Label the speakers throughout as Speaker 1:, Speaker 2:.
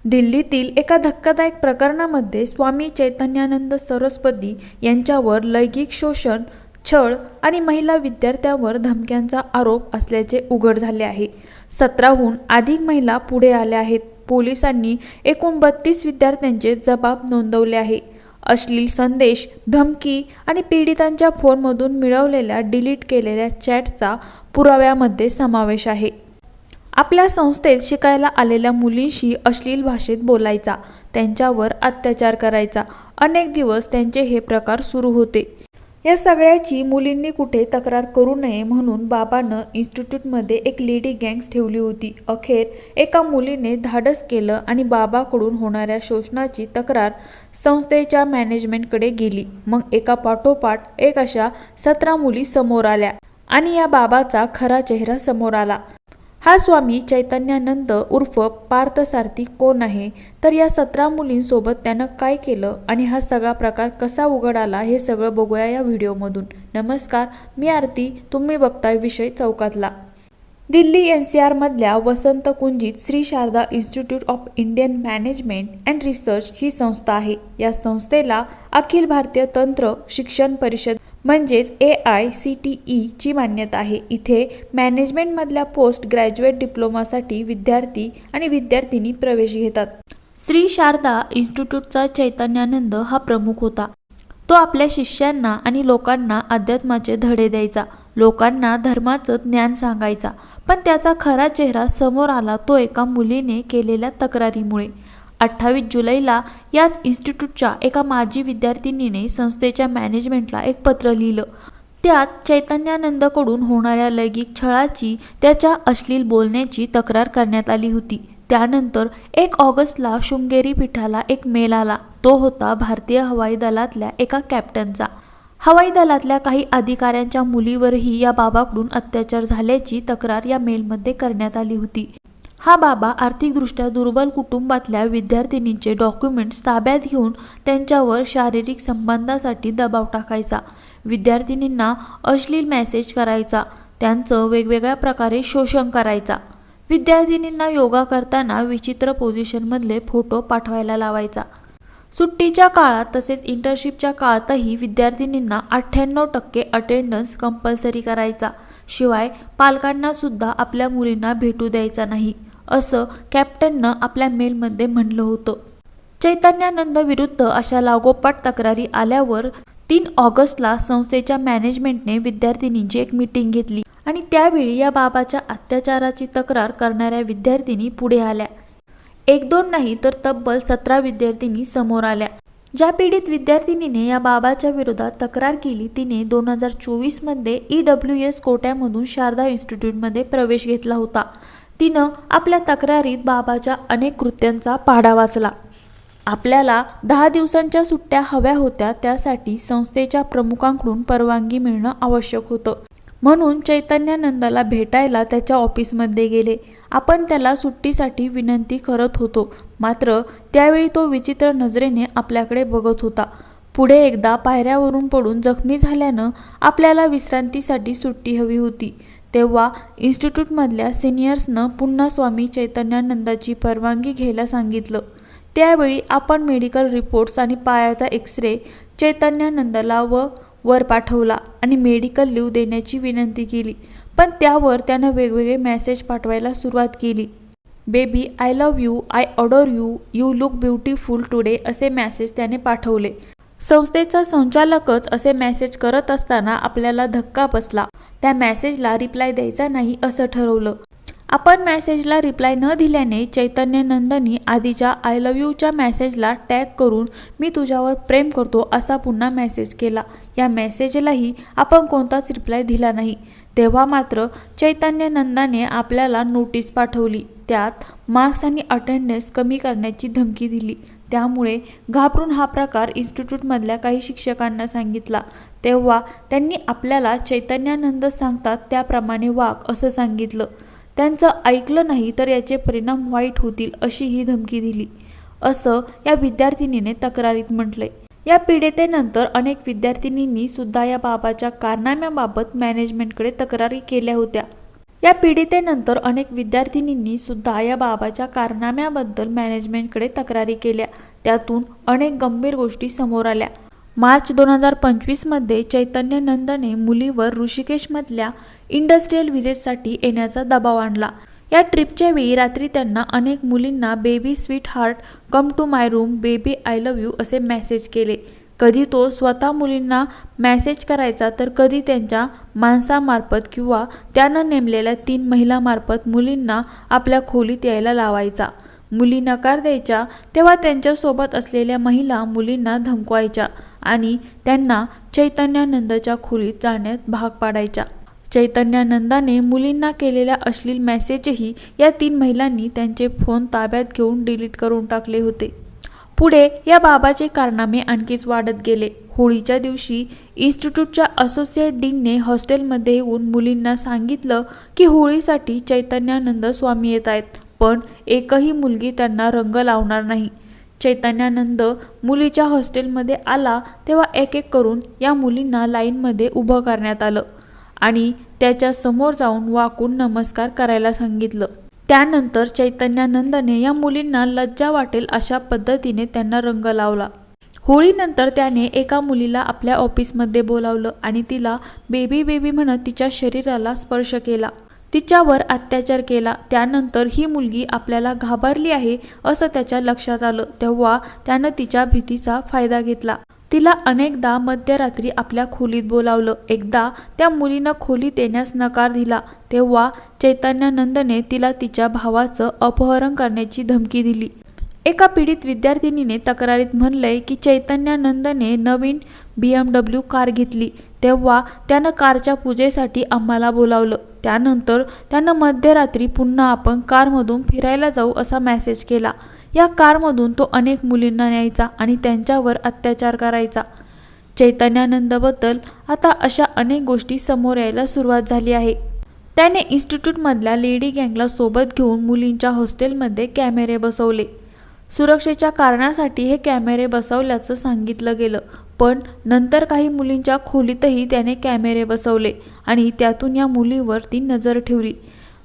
Speaker 1: दिल्लीतील एका धक्कादायक प्रकरणामध्ये स्वामी चैतन्यानंद सरस्वती यांच्यावर लैंगिक शोषण, छळ आणि महिला विद्यार्थ्यांवर धमक्यांचा आरोप असल्याचे उघड झाले आहे. 17हून अधिक महिला पुढे आल्या आहेत. पोलिसांनी एकूण 32 विद्यार्थ्यांचे जबाब नोंदवले आहे. अश्लील संदेश, धमकी आणि पीडितांच्या फोनमधून मिळवलेल्या डिलीट केलेल्या चॅटचा पुराव्यामध्ये समावेश आहे. आपल्या संस्थेत शिकायला आलेल्या मुलींशी अश्लील भाषेत बोलायचा, त्यांच्यावर अत्याचार करायचा. अनेक दिवस त्यांचे हे प्रकार सुरू होते. या सगळ्याची मुलींनी कुठे तक्रार करू नये म्हणून बाबानं इन्स्टिट्यूटमध्ये एक लेडी गँग्स ठेवली होती. अखेर एका मुलीने धाडस केलं आणि बाबाकडून होणाऱ्या शोषणाची तक्रार संस्थेच्या मॅनेजमेंटकडे गेली. मग एका पाठोपाठ एक अशा 17 मुली समोर आल्या आणि या बाबाचा खरा चेहरा समोर आला. हा स्वामी चैतन्यानंद उर्फ पार्थसारथी कोण आहे, तर या 17 मुलींसोबत त्यानं काय केलं आणि हा सगळा प्रकार कसा उघड आला हे सगळं बघूया या व्हिडिओमधून. नमस्कार, मी आरती. तुम्ही बघताय विषय चौकातला. दिल्ली NCR मधल्या वसंत कुंजीत Shri Sharada institute of Indian management and research ही संस्था आहे. या संस्थेला अखिल भारतीय तंत्र शिक्षण परिषद म्हणजेच AICTE ची मान्यता आहे. इथे मॅनेजमेंटमधल्या पोस्ट ग्रॅज्युएट डिप्लोमासाठी विद्यार्थी आणि विद्यार्थिनी प्रवेश घेतात. श्री शारदा इन्स्टिट्यूटचा चैतन्यानंद हा प्रमुख होता. तो आपल्या शिष्यांना आणि लोकांना अध्यात्माचे धडे द्यायचा, लोकांना धर्माचं ज्ञान सांगायचा. पण त्याचा खरा चेहरा समोर आला तो एका मुलीने केलेल्या तक्रारीमुळे. 28 जुलैला याच इन्स्टिट्यूटच्या एका माजी विद्यार्थिनीने संस्थेच्या मॅनेजमेंटला एक पत्र लिहिलं. त्यात चैतन्यानंदकडून होणाऱ्या लैंगिक छळाची, त्याच्या अश्लील बोलण्याची तक्रार करण्यात आली होती. त्यानंतर 1 ऑगस्टला शृंगेरी पीठाला एक मेल आला. तो होता भारतीय हवाई दलातल्या एका कॅप्टनचा. हवाई दलातल्या काही अधिकाऱ्यांच्या मुलीवरही या बाबाकडून अत्याचार झाल्याची तक्रार या मेलमध्ये करण्यात आली होती. हा बाबा आर्थिकदृष्ट्या दुर्बल कुटुंबातल्या विद्यार्थिनींचे डॉक्युमेंट्स ताब्यात घेऊन त्यांच्यावर शारीरिक संबंधासाठी दबाव टाकायचा, विद्यार्थिनींना अश्लील मेसेज करायचा, त्यांचं वेगवेगळ्या प्रकारे शोषण करायचा. विद्यार्थिनींना योगा करताना विचित्र पोझिशनमधले फोटो पाठवायला लावायचा. सुट्टीच्या काळात तसेच इंटर्नशिपच्या काळातही विद्यार्थिनींना 98% अटेंडन्स कंपल्सरी करायचा. शिवाय पालकांना सुद्धा आपल्या मुलींना भेटू द्यायचा नाही, असं कॅप्टननं आपल्या मेलमध्ये म्हणलं होतं. चैतन्यानंद विरुद्ध अशा लागोपाठ तक्रारी आल्यावर 3 ऑगस्टला संस्थेच्या मॅनेजमेंटने विद्यार्थिनींची एक मीटिंग घेतली आणि त्यावेळी या बाबाच्या अत्याचाराची तक्रार करणाऱ्या विद्यार्थिनी पुढे आल्या. 1-2 नाही तर तब्बल 17 विद्यार्थिनी समोर आल्या. ज्या पीडित विद्यार्थिनीने या बाबाच्या विरोधात तक्रार केली तिने 2024 मध्ये EWS कोट्यामधून शारदा इन्स्टिट्यूटमध्ये प्रवेश घेतला होता. तिनं आपल्या तक्रारीत बाबाच्या अनेक कृत्यांचा पाढा वाचला. आपल्याला 10 दिवसांच्या सुट्ट्या हव्या होत्या, त्यासाठी संस्थेच्या प्रमुखांकडून परवानगी मिळणं आवश्यक होतं. म्हणून चैतन्यानंदाला भेटायला त्याच्या ऑफिसमध्ये गेले. आपण त्याला सुट्टीसाठी विनंती करत होतो, मात्र त्यावेळी तो विचित्र नजरेने आपल्याकडे बघत होता. पुढे एकदा पायऱ्यावरून पडून जखमी झाल्यानं आपल्याला विश्रांतीसाठी सुट्टी हवी होती. तेव्हा इन्स्टिट्यूटमधल्या सिनियर्सनं पुन्हा स्वामी चैतन्यानंदाची परवानगी घ्यायला सांगितलं. त्यावेळी आपण मेडिकल रिपोर्ट्स आणि पायाचा एक्सरे चैतन्यानंदाला वर पाठवला आणि मेडिकल लीव देण्याची विनंती केली. पण त्यावर त्यानं वेगवेगळे मेसेज पाठवायला सुरुवात केली. Baby, I love you, I adore you, you look beautiful today असे मेसेज त्याने पाठवले. संस्थेचा संचालकच असे मेसेज करत असताना आपल्याला धक्का बसला. त्या मेसेजला रिप्लाय द्यायचा नाही असं ठरवलं. आपण मेसेजला रिप्लाय न दिल्याने चैतन्यानंदनी आधीच्या आय लव्ह यूच्या मेसेजला टॅग करून मी तुझ्यावर प्रेम करतो असा पुन्हा मेसेज केला. या मेसेजलाही आपण कोणताच रिप्लाय दिला नाही. तेव्हा मात्र चैतन्यानंदाने आपल्याला नोटीस पाठवली. त्यात मार्क्स आणि अटेंडन्स कमी करण्याची धमकी दिली. त्यामुळे घाबरून हा प्रकार इन्स्टिट्यूटमधल्या काही शिक्षकांना सांगितला. तेव्हा त्यांनी आपल्याला चैतन्यानंद सांगतात त्याप्रमाणे वाग असं सांगितलं. त्यांचं ऐकलं नाही तर याचे परिणाम वाईट होतील अशी ही धमकी दिली, असं या विद्यार्थिनीने तक्रारीत म्हटलंय. या पीडितेनंतर अनेक विद्यार्थिनींनी सुद्धा या बाबाच्या कारनाम्याबाबत मॅनेजमेंटकडे तक्रारी केल्या होत्या. या पीडितेनंतर अनेक विद्यार्थिनींनी सुद्धा या बाबाच्या कारनाम्याबद्दल मॅनेजमेंटकडे तक्रारी केल्या। त्यातून अनेक गंभीर गोष्टी समोर आल्या। मार्च 2025 मध्ये चैतन्यानंदने मुलीवर ऋषिकेशमधल्या इंडस्ट्रियल व्हिजिटसाठी येण्याचा दबाव आणला। या ट्रिपच्या वेळी रात्री त्यांना अनेक मुलींना baby sweet heart, come to my room, baby I love you असे मेसेज केले। कधी तो स्वतः मुलींना मेसेज करायचा तर कधी त्यांच्या माणसामार्फत किंवा त्यानं नेमलेल्या 3 महिलांमार्फत मुलींना आपल्या खोलीत यायला लावायचा। मुली नकार द्यायच्या तेव्हा त्यांच्यासोबत असलेल्या महिला मुलींना धमकवायच्या आणि त्यांना चैतन्यानंदच्या खोलीत जाण्यात भाग पाडायच्या। चैतन्यानंदाने मुलींना केलेल्या अश्लील मेसेजही या 3 महिलांनी त्यांचे फोन ताब्यात घेऊन डिलीट करून टाकले होते। पुढे या बाबाचे कारनामे आणखीच वाढत गेले। होळीच्या दिवशी इन्स्टिट्यूटच्या असोसिएट डीनने हॉस्टेलमध्ये येऊन मुलींना सांगितलं की होळीसाठी चैतन्यानंद स्वामी येत आहेत, पण एकही मुलगी त्यांना रंग लावणार नाही। चैतन्यानंद मुलीच्या हॉस्टेलमध्ये आला तेव्हा एक एक करून या मुलींना लाईनमध्ये उभं करण्यात आलं आणि त्याच्या समोर जाऊन वाकून नमस्कार करायला सांगितलं। त्यानंतर चैतन्यानंदने या मुलींना लज्जा वाटेल अशा पद्धतीने त्यांना रंग लावला। होळीनंतर त्याने एका मुलीला आपल्या ऑफिसमध्ये बोलावलं आणि तिला बेबी बेबी म्हणत तिच्या शरीराला स्पर्श केला, तिच्यावर अत्याचार केला। त्यानंतर ही मुलगी आपल्याला घाबरली आहे असं त्याच्या लक्षात आलं तेव्हा त्यानं तिच्या भीतीचा फायदा घेतला। तिला अनेकदा मध्यरात्री आपल्या खोलीत बोलावलं। एकदा त्या मुलीनं खोलीत येण्यास नकार दिला तेव्हा चैतन्यानंदने तिला तिच्या भावाचं अपहरण करण्याची धमकी दिली। एका पीडित विद्यार्थिनीने तक्रारीत म्हणलंय की चैतन्यानंदने नवीन BMW कार घेतली तेव्हा त्यानं कारच्या पूजेसाठी आम्हाला बोलावलं। त्यानंतर त्यानं मध्यरात्री पुन्हा आपण कारमधून फिरायला जाऊ असा मेसेज केला। या कारमधून तो अनेक मुलींना न्यायचा आणि त्यांच्यावर अत्याचार करायचा। चैतन्यानंदबद्दल आता अशा अनेक गोष्टी समोर यायला सुरुवात झाली आहे। त्याने इन्स्टिट्यूटमधल्या लेडी गँगला सोबत घेऊन मुलींच्या हॉस्टेलमध्ये कॅमेरे बसवले। सुरक्षेच्या कारणासाठी हे कॅमेरे बसवल्याचं सांगितलं गेलं, पण नंतर काही मुलींच्या खोलीतही त्याने कॅमेरे बसवले आणि त्यातून या मुलीवरती नजर ठेवली।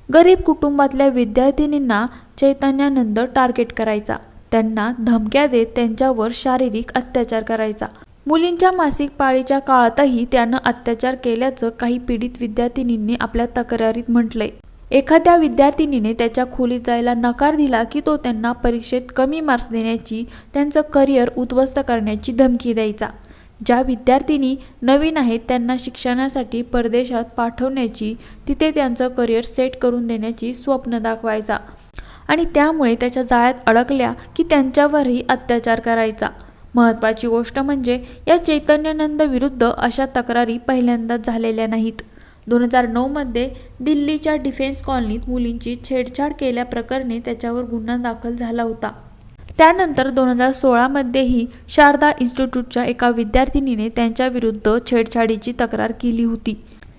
Speaker 1: गरीब कुटुंबातल्या विद्यार्थिनींना चैतन्यानंद टार्गेट करायचा, त्यांना धमक्या देत त्यांच्यावर शारीरिक अत्याचार करायचा। मुलींच्या मासिक पाळीच्या काळातही त्यानं अत्याचार केल्याचं काही पीडित विद्यार्थिनींनी आपल्या तक्रारीत म्हटलंय। एखाद्या विद्यार्थिनीने त्याच्या खोलीत जायला नकार दिला की तो त्यांना परीक्षेत कमी मार्क्स देण्याची, त्यांचं करिअर उद्ध्वस्त करण्याची धमकी द्यायचा। ज्या विद्यार्थिनी नवीन आहेत त्यांना शिक्षणासाठी परदेशात पाठवण्याची, तिथे त्यांचं करिअर सेट करून देण्याची स्वप्न दाखवायचा आणि त्यामुळे त्याच्या जाळ्यात अडकल्या की त्यांच्यावरही अत्याचार करायचा। महत्त्वाची गोष्ट म्हणजे या चैतन्यानंद विरुद्ध अशा तक्रारी पहिल्यांदाच झालेल्या नाहीत। 2009 मध्ये दिल्लीच्या डिफेन्स कॉलनीत मुलींची छेडछाड केल्याप्रकरणी त्याच्यावर गुन्हा दाखल झाला होता। त्यानंतर 2016 मध्येही शारदा इन्स्टिट्यूटच्या एका विद्यार्थिनीने त्यांच्या विरुद्ध छेडछाडीची तक्रार केली होती।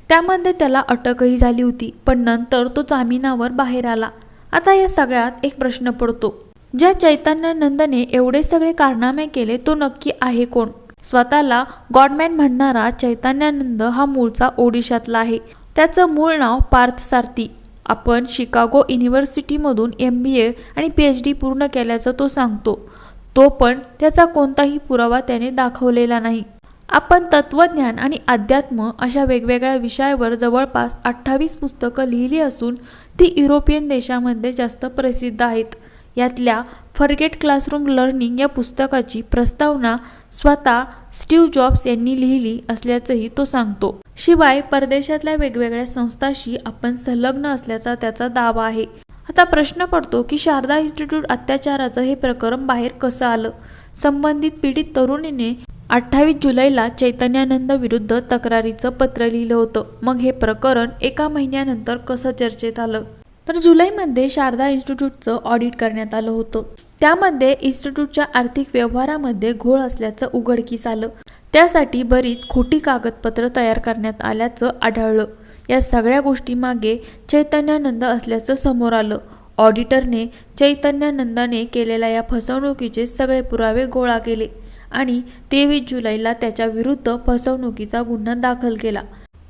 Speaker 1: त्यामध्ये त्याला अटकही झाली होती, पण नंतर तो जामिनावर बाहेर आला। आता या सगळ्यात एक प्रश्न पडतो, ज्या चैतन्यानंदने एवढे सगळे कारनामे केले तो नक्की आहे कोण? स्वतःला गॉडमॅन म्हणणारा चैतन्यानंद हा मूळचा ओडिशातला आहे। त्याचं मूळ नाव पार्थ सारथी। आपण शिकागो युनिव्हर्सिटीमधून MBA आणि PhD पूर्ण केल्याचं तो सांगतो। तो पण त्याचा कोणताही पुरावा त्याने दाखवलेला नाही। आपण तत्वज्ञान आणि अध्यात्म अशा वेगवेगळ्या विषयावर जवळपास 28 पुस्तकं लिहिली असून ती युरोपियन देशामध्ये जास्त प्रसिद्ध आहेत। यातल्या फॉरगेट क्लासरूम लर्निंग या पुस्तकाची प्रस्तावना स्वतः स्टीव्ह जॉब्स यांनी लिहिली असल्याचंही तो सांगतो। शिवाय परदेशातल्या वेगवेगळ्या संस्थांशी आपण संलग्न असल्याचा त्याचा दावा आहे। आता प्रश्न पडतो की शारदा इन्स्टिट्यूट अत्याचाराचं हे प्रकरण बाहेर कसं आलं? संबंधित पीडित तरुणीने 28 जुलैला चैतन्यानंद विरुद्ध तक्रारीचं पत्र लिहिलं होतं। मग हे प्रकरण एका महिन्यानंतर कसं चर्चेत आलं? तर जुलैमध्ये शारदा इन्स्टिट्यूटचं ऑडिट करण्यात आलं होतं। त्यामध्ये इन्स्टिट्यूटच्या आर्थिक व्यवहारामध्ये घोळ असल्याचं उघडकीस आलं। त्यासाठी बरीच खोटी कागदपत्र तयार करण्यात आल्याचं आढळलं। या सगळ्या गोष्टीमागे चैतन्यानंद असल्याचं समोर आलं। ऑडिटरने चैतन्यानंदाने केलेल्या या फसवणुकीचे सगळे पुरावे गोळा केले आणि 23 जुलैला त्याच्या विरुद्ध फसवणुकीचा गुन्हा दाखल केला।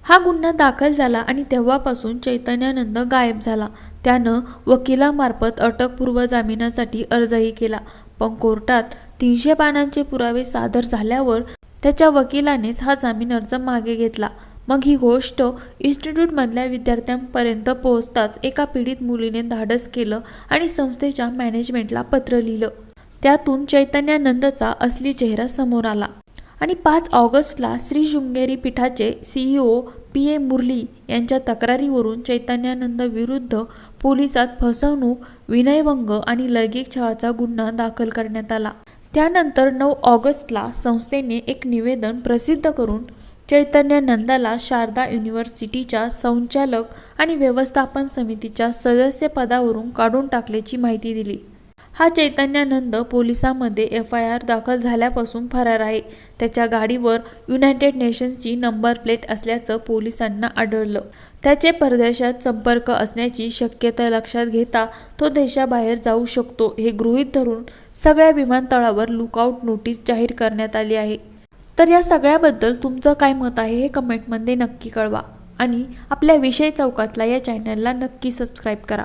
Speaker 1: हा गुन्हा दाखल झाला आणि तेव्हापासून चैतन्यानंद गायब झाला. त्यानं वकिलामार्फत अटकपूर्व जामिनासाठी अर्जही केला, पण कोर्टात 300 पानांचे पुरावे सादर झाल्यावर त्याच्या वकिलानेच हा जामीन अर्ज मागे घेतला. मग ही गोष्ट इन्स्टिट्यूटमधल्या विद्यार्थ्यांपर्यंत पोहोचताच एका पीडित मुलीने धाडस केलं आणि संस्थेच्या मॅनेजमेंटला पत्र लिहिलं. त्यातून चैतन्यानंदचा असली चेहरा समोर आला आणि 5 ऑगस्टला श्री शृंगेरी पीठाचे CEO P.A. मुरली यांच्या तक्रारीवरून चैतन्यानंद विरुद्ध पोलिसात फसवणूक, विनयभंग आणि लैंगिक छळाचा गुन्हा दाखल करण्यात आला. त्यानंतर 9 ऑगस्टला संस्थेने एक निवेदन प्रसिद्ध करून चैतन्यानंदला शारदा युनिव्हर्सिटीच्या संचालक आणि व्यवस्थापन समितीच्या सदस्यपदावरून काढून टाकल्याची माहिती दिली. हा चैतन्यानंद पोलिसांमध्ये FIR दाखल झाल्यापासून फरार आहे. त्याच्या गाडीवर युनायटेड नेशन्सची नंबर प्लेट असल्याचं पोलिसांना आढळलं. त्याचे परदेशात संपर्क असण्याची शक्यता लक्षात घेता तो देशाबाहेर जाऊ शकतो हे गृहीत धरून सगळ्या विमानतळावर लुकआउट नोटीस जाहीर करण्यात आली आहे. तर या सगळ्याबद्दल तुमचं काय मत आहे हे कमेंटमध्ये नक्की कळवा आणि आपल्या विषय चौकातला या चॅनलला नक्की सबस्क्राईब करा.